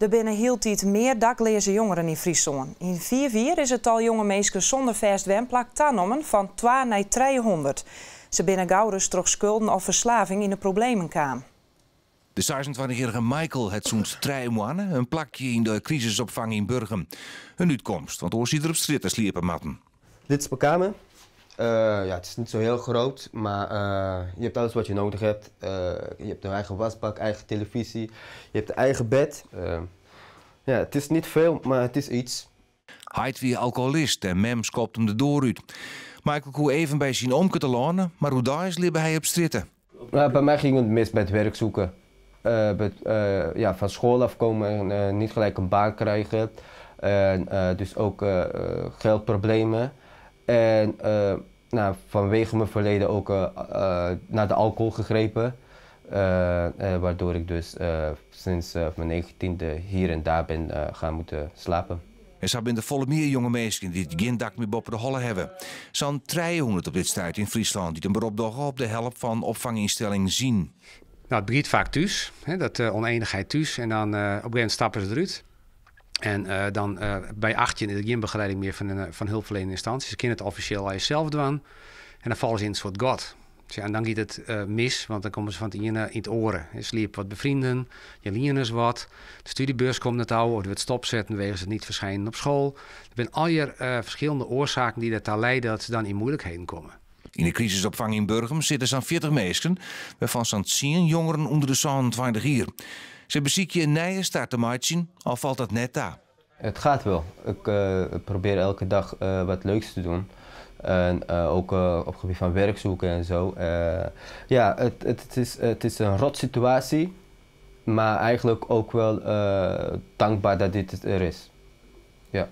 Er binnen hieltijd meer dakloze jongeren in Friesland. In 4 jaar is het al jonge meisjes zonder vast wenplak toegenomen van 2 naar 300. Ze binnen gauw dus toch schulden of verslaving in de problemen kwamen. De 26-jarige Michael had zo'n 3 maanden een plakje in de crisisopvang in Burgum. Een uitkomst, want oor ziet er op straat sliepen matten. Dit is mijn kamer. Ja, het is niet zo heel groot, maar je hebt alles wat je nodig hebt. Je hebt een eigen wasbak, eigen televisie, je hebt een eigen bed. Ja, het is niet veel, maar het is iets. Hij is weer alcoholist en mem skopt hem de deur uit. Michael kon even bij zijn omke te lenen, maar hoe daar is, liep hij op stritten. Bij mij ging het mis met werk zoeken. Ja, van school afkomen en niet gelijk een baan krijgen. Dus ook geldproblemen. En vanwege mijn verleden ook naar de alcohol gegrepen. Waardoor ik dus sinds mijn 19e hier en daar ben gaan moeten slapen. Er zijn binnen volle meer jonge mensen die geen dak meer boven de holle hebben. Zo'n 300 op dit stuit in Friesland die een beroep op de helft van opvanginstellingen zien. Nou, het begint vaak thuis, dat oneenigheid thuis. En dan op een gegeven moment stappen ze eruit. En dan bij 18 is er geen begeleiding meer van hulpverlenende instanties. Ze kunnen het officieel aan jezelf doen. En dan vallen ze in een soort god. Ja, en dan gaat het mis, want dan komen ze van het ene in het oren. Je sliep wat bevrienden, je leert eens wat. De studiebeurs komt net touw, of je het stopzetten wegens het niet verschijnen op school. Er zijn al je verschillende oorzaken die ertoe leiden dat ze dan in moeilijkheden komen. In de crisisopvang in Burgum zitten zo'n 40 mensen, waarvan zo'n 10 jongeren onder de 20 jaar. Ze bezieken een nieuwe start te maken, al valt dat net daar. Het gaat wel. Ik probeer elke dag wat leuks te doen. En ook op het gebied van werk zoeken en zo. Ja, het is een rot situatie, maar eigenlijk ook wel dankbaar dat dit er is. Ja.